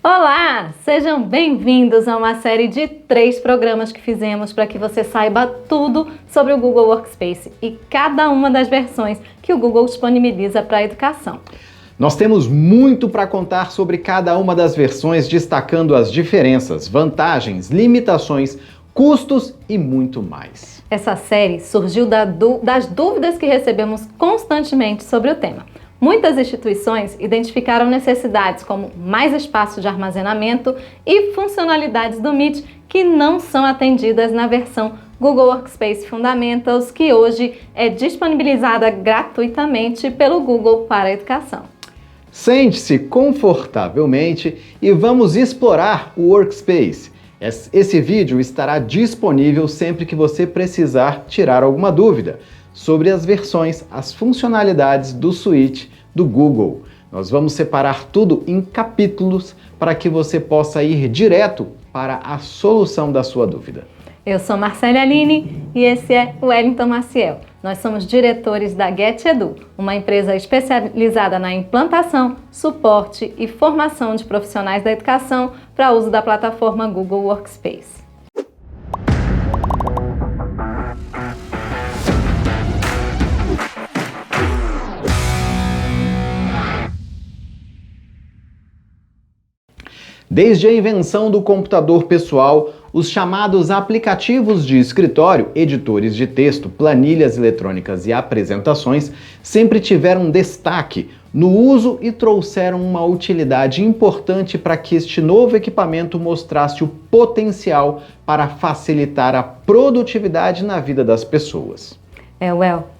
Olá! Sejam bem-vindos a uma série de 3 programas que fizemos para que você saiba tudo sobre o Google Workspace e cada uma das versões que o Google disponibiliza para a educação. Nós temos muito para contar sobre cada uma das versões, destacando as diferenças, vantagens, limitações, custos e muito mais. Essa série surgiu das dúvidas que recebemos constantemente sobre o tema. Muitas instituições identificaram necessidades como mais espaço de armazenamento e funcionalidades do Meet que não são atendidas na versão Google Workspace Fundamentals, que hoje é disponibilizada gratuitamente pelo Google para a educação. Sente-se confortavelmente e vamos explorar o Workspace. Esse vídeo estará disponível sempre que você precisar tirar alguma dúvida sobre as versões, as funcionalidades do Suite do Google. Nós vamos separar tudo em capítulos para que você possa ir direto para a solução da sua dúvida. Eu sou Marcele Aline e esse é o Wellington Maciel. Nós somos diretores da GetEdu, uma empresa especializada na implantação, suporte e formação de profissionais da educação para uso da plataforma Google Workspace. Desde a invenção do computador pessoal, os chamados aplicativos de escritório, editores de texto, planilhas eletrônicas e apresentações sempre tiveram destaque no uso e trouxeram uma utilidade importante para que este novo equipamento mostrasse o potencial para facilitar a produtividade na vida das pessoas.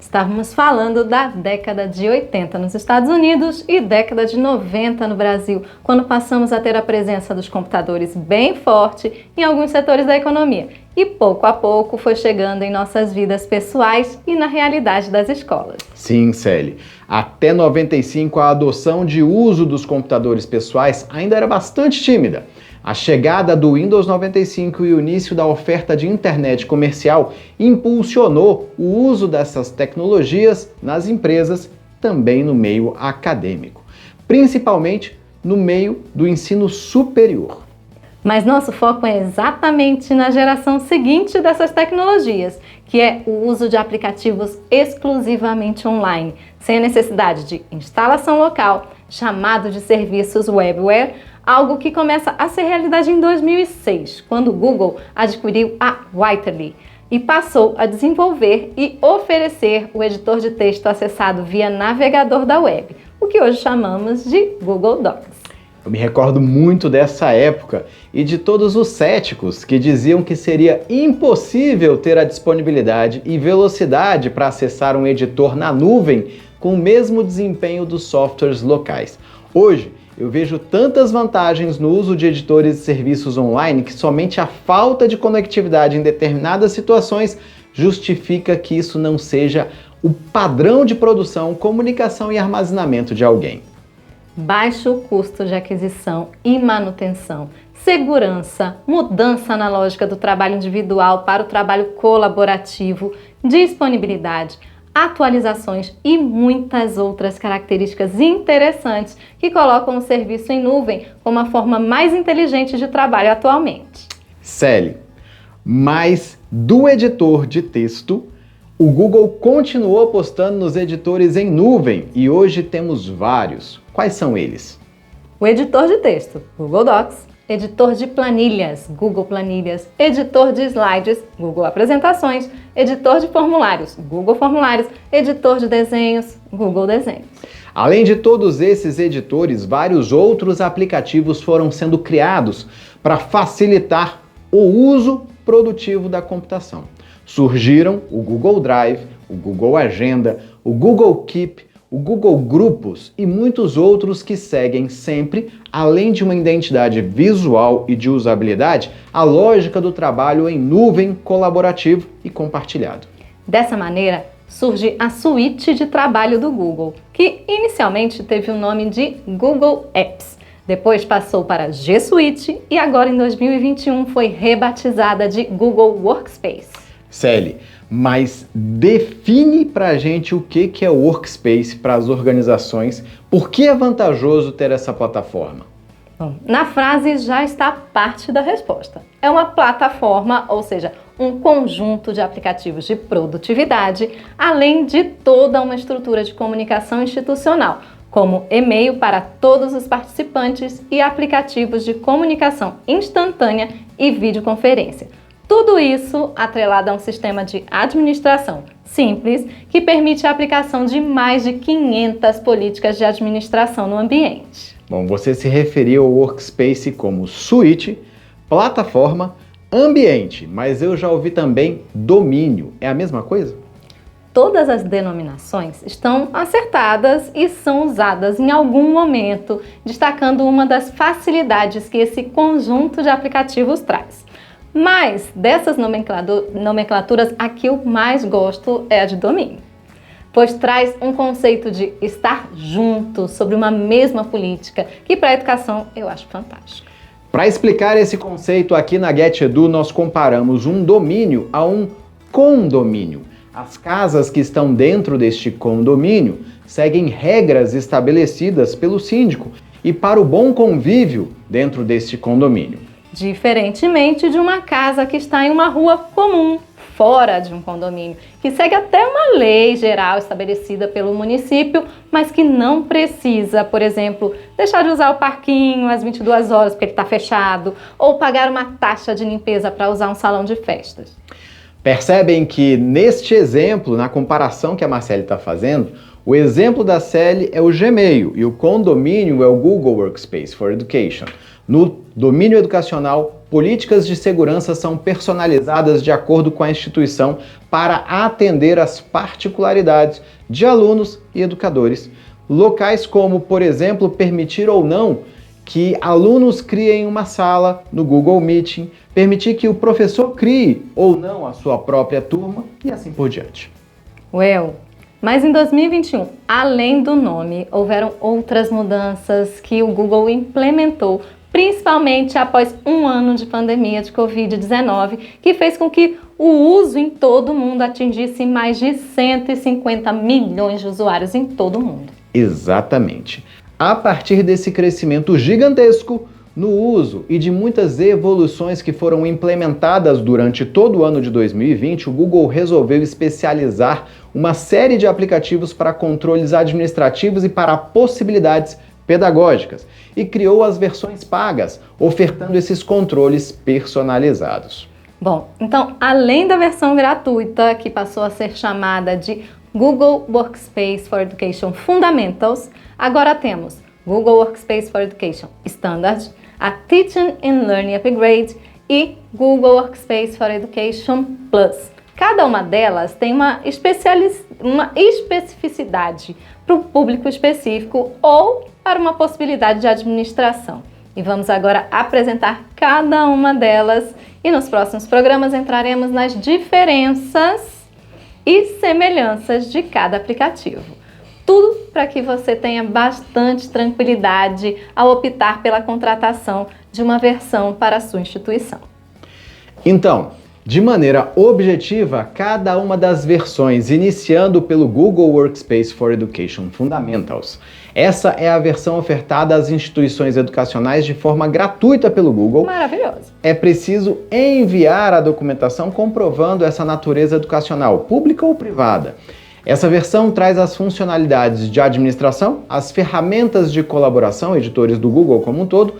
Estávamos falando da década de 80 nos Estados Unidos e década de 90 no Brasil, quando passamos a ter a presença dos computadores bem forte em alguns setores da economia. E pouco a pouco foi chegando em nossas vidas pessoais e na realidade das escolas. Sim, Celi. Até 95 a adoção de uso dos computadores pessoais ainda era bastante tímida. A chegada do Windows 95 e o início da oferta de internet comercial impulsionou o uso dessas tecnologias nas empresas, também no meio acadêmico, principalmente no meio do ensino superior. Mas nosso foco é exatamente na geração seguinte dessas tecnologias, que é o uso de aplicativos exclusivamente online, sem a necessidade de instalação local, chamado de serviços webware, algo que começa a ser realidade em 2006, quando o Google adquiriu a Writerly e passou a desenvolver e oferecer o editor de texto acessado via navegador da web, o que hoje chamamos de Google Docs. Eu me recordo muito dessa época e de todos os céticos que diziam que seria impossível ter a disponibilidade e velocidade para acessar um editor na nuvem com o mesmo desempenho dos softwares locais. Hoje, eu vejo tantas vantagens no uso de editores e serviços online que somente a falta de conectividade em determinadas situações justifica que isso não seja o padrão de produção, comunicação e armazenamento de alguém. Baixo custo de aquisição e manutenção, segurança, mudança na lógica do trabalho individual para o trabalho colaborativo, disponibilidade, atualizações e muitas outras características interessantes que colocam o serviço em nuvem como a forma mais inteligente de trabalho atualmente. Celi, mas do editor de texto, o Google continuou apostando nos editores em nuvem e hoje temos vários. Quais são eles? O editor de texto, Google Docs, editor de planilhas, Google Planilhas, editor de slides, Google Apresentações, editor de formulários, Google Formulários, editor de desenhos, Google Desenhos. Além de todos esses editores, vários outros aplicativos foram sendo criados para facilitar o uso produtivo da computação. Surgiram o Google Drive, o Google Agenda, o Google Keep, o Google Grupos e muitos outros que seguem sempre, além de uma identidade visual e de usabilidade, a lógica do trabalho em nuvem, colaborativo e compartilhado. Dessa maneira, surge a suíte de trabalho do Google, que inicialmente teve o nome de Google Apps. Depois passou para G Suite e agora em 2021 foi rebatizada de Google Workspace. Celi, mas define pra gente o que é o Workspace para as organizações, por que é vantajoso ter essa plataforma? Bom, na frase já está parte da resposta. É uma plataforma, ou seja, um conjunto de aplicativos de produtividade, além de toda uma estrutura de comunicação institucional, como e-mail para todos os participantes e aplicativos de comunicação instantânea e videoconferência. Tudo isso atrelado a um sistema de administração simples que permite a aplicação de mais de 500 políticas de administração no ambiente. Bom, você se referiu ao Workspace como suíte, plataforma, ambiente, mas eu já ouvi também domínio. É a mesma coisa? Todas as denominações estão acertadas e são usadas em algum momento, destacando uma das facilidades que esse conjunto de aplicativos traz. Mas dessas nomenclaturas, a que eu mais gosto é a de domínio, pois traz um conceito de estar junto sobre uma mesma política, que para a educação eu acho fantástico. Para explicar esse conceito aqui na GetEdu, nós comparamos um domínio a um condomínio. As casas que estão dentro deste condomínio seguem regras estabelecidas pelo síndico e para o bom convívio dentro deste condomínio. Diferentemente de uma casa que está em uma rua comum, fora de um condomínio, que segue até uma lei geral estabelecida pelo município, mas que não precisa, por exemplo, deixar de usar o parquinho às 22 horas porque ele está fechado, ou pagar uma taxa de limpeza para usar um salão de festas. Percebem que neste exemplo, na comparação que a Marcele está fazendo, o exemplo da Celi é o Gmail e o condomínio é o Google Workspace for Education. No domínio educacional, políticas de segurança são personalizadas de acordo com a instituição para atender às particularidades de alunos e educadores. Locais como, por exemplo, permitir ou não que alunos criem uma sala no Google Meeting, permitir que o professor crie ou não a sua própria turma e assim por diante. Mas em 2021, além do nome, houveram outras mudanças que o Google implementou, principalmente após um ano de pandemia de Covid-19, que fez com que o uso em todo o mundo atingisse mais de 150 milhões de usuários em todo o mundo. Exatamente. A partir desse crescimento gigantesco no uso e de muitas evoluções que foram implementadas durante todo o ano de 2020, o Google resolveu especializar uma série de aplicativos para controles administrativos e para possibilidades pedagógicas e criou as versões pagas, ofertando esses controles personalizados. Bom, então, além da versão gratuita, que passou a ser chamada de Google Workspace for Education Fundamentals, agora temos Google Workspace for Education Standard, a Teaching and Learning Upgrade e Google Workspace for Education Plus. Cada uma delas tem uma especificidade para o público específico ou para uma possibilidade de administração. E vamos agora apresentar cada uma delas e nos próximos programas entraremos nas diferenças e semelhanças de cada aplicativo. Tudo para que você tenha bastante tranquilidade ao optar pela contratação de uma versão para a sua instituição. Então, de maneira objetiva, cada uma das versões, iniciando pelo Google Workspace for Education Fundamentals. Essa é a versão ofertada às instituições educacionais de forma gratuita pelo Google. Maravilhoso! É preciso enviar a documentação comprovando essa natureza educacional, pública ou privada. Essa versão traz as funcionalidades de administração, as ferramentas de colaboração, editores do Google como um todo,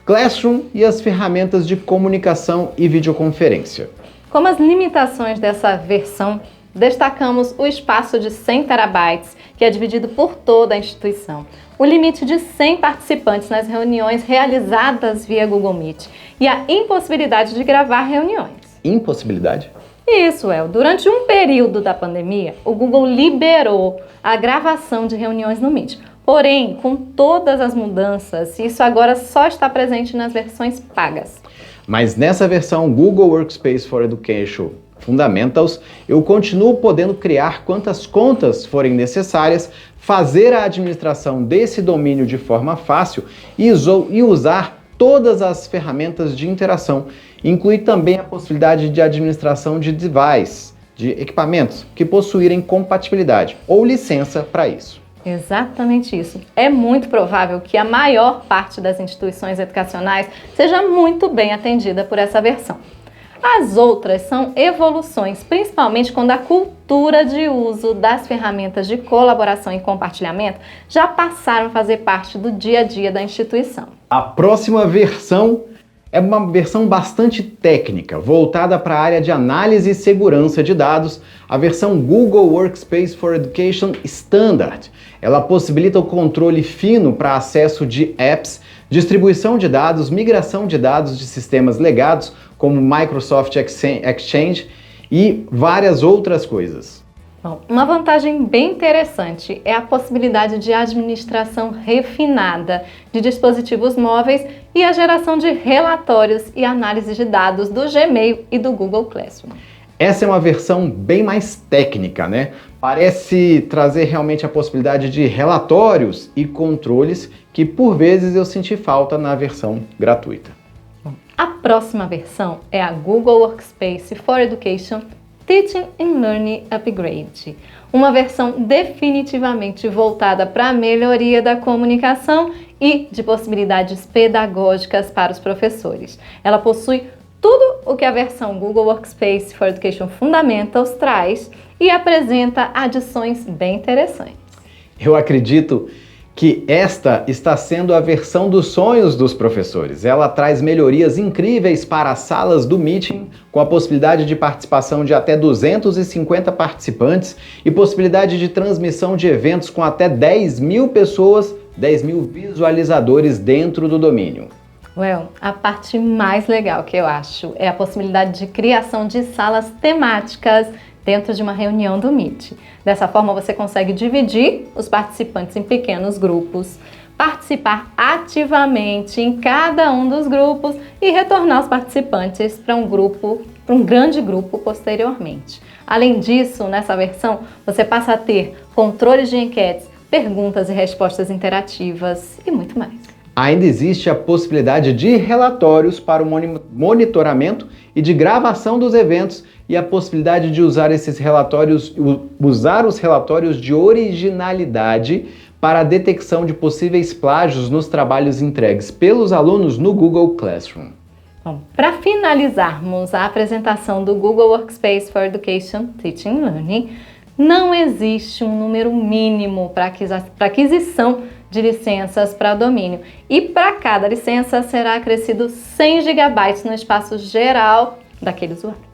Classroom e as ferramentas de comunicação e videoconferência. Como as limitações dessa versão, destacamos o espaço de 100 terabytes, que é dividido por toda a instituição, o limite de 100 participantes nas reuniões realizadas via Google Meet e a impossibilidade de gravar reuniões. Impossibilidade? Isso, durante um período da pandemia, o Google liberou a gravação de reuniões no Meet. Porém, com todas as mudanças, isso agora só está presente nas versões pagas. Mas nessa versão Google Workspace for Education Fundamentals, eu continuo podendo criar quantas contas forem necessárias, fazer a administração desse domínio de forma fácil e usar todas as ferramentas de interação. Inclui também a possibilidade de administração de devices, de equipamentos que possuírem compatibilidade ou licença para isso. Exatamente isso. É muito provável que a maior parte das instituições educacionais seja muito bem atendida por essa versão. As outras são evoluções, principalmente quando a cultura de uso das ferramentas de colaboração e compartilhamento já passaram a fazer parte do dia a dia da instituição. A próxima versão é uma versão bastante técnica, voltada para a área de análise e segurança de dados, a versão Google Workspace for Education Standard. Ela possibilita o controle fino para acesso de apps, distribuição de dados, migração de dados de sistemas legados, como Microsoft Exchange e várias outras coisas. Bom, uma vantagem bem interessante é a possibilidade de administração refinada de dispositivos móveis e a geração de relatórios e análise de dados do Gmail e do Google Classroom. Essa é uma versão bem mais técnica, né? Parece trazer realmente a possibilidade de relatórios e controles que por vezes eu senti falta na versão gratuita. A próxima versão é a Google Workspace for Education Teaching and Learning Upgrade, uma versão definitivamente voltada para a melhoria da comunicação e de possibilidades pedagógicas para os professores. Ela possui tudo o que a versão Google Workspace for Education Fundamentals traz e apresenta adições bem interessantes. Eu acredito que esta está sendo a versão dos sonhos dos professores. Ela traz melhorias incríveis para as salas do Meeting, com a possibilidade de participação de até 250 participantes e possibilidade de transmissão de eventos com até 10 mil pessoas, 10 mil visualizadores dentro do domínio. A parte mais legal que eu acho é a possibilidade de criação de salas temáticas dentro de uma reunião do Meet. Dessa forma, você consegue dividir os participantes em pequenos grupos, participar ativamente em cada um dos grupos e retornar os participantes para um grande grupo posteriormente. Além disso, nessa versão, você passa a ter controles de enquetes, perguntas e respostas interativas e muito mais. Ainda existe a possibilidade de relatórios para o monitoramento e de gravação dos eventos e a possibilidade de usar esses relatórios, usar os relatórios de originalidade para a detecção de possíveis plágios nos trabalhos entregues pelos alunos no Google Classroom. Bom, para finalizarmos a apresentação do Google Workspace for Education Teaching and Learning, não existe um número mínimo para aquisição de licenças para domínio e para cada licença será acrescido 100 GB no espaço geral daquele usuário.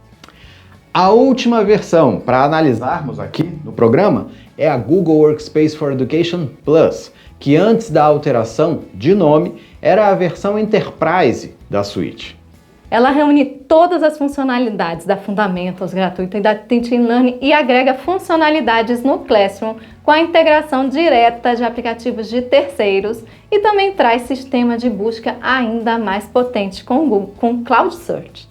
A última versão para analisarmos aqui no programa é a Google Workspace for Education Plus, que antes da alteração de nome era a versão Enterprise da suíte. Ela reúne todas as funcionalidades da Fundamentals gratuita e da Teaching Learning e agrega funcionalidades no Classroom com a integração direta de aplicativos de terceiros e também traz sistema de busca ainda mais potente com Cloud Search.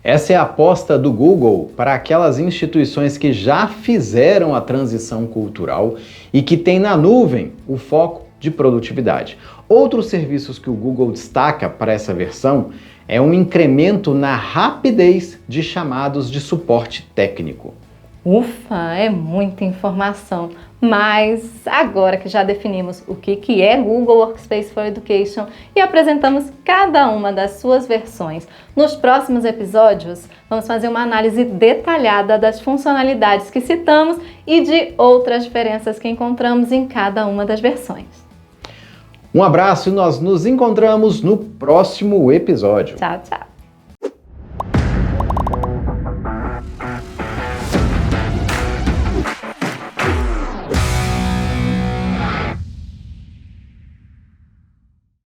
Essa é a aposta do Google para aquelas instituições que já fizeram a transição cultural e que têm na nuvem o foco de produtividade. Outros serviços que o Google destaca para essa versão é um incremento na rapidez de chamados de suporte técnico. Ufa, é muita informação, mas agora que já definimos o que é Google Workspace for Education e apresentamos cada uma das suas versões, nos próximos episódios vamos fazer uma análise detalhada das funcionalidades que citamos e de outras diferenças que encontramos em cada uma das versões. Um abraço e nós nos encontramos no próximo episódio. Tchau, tchau!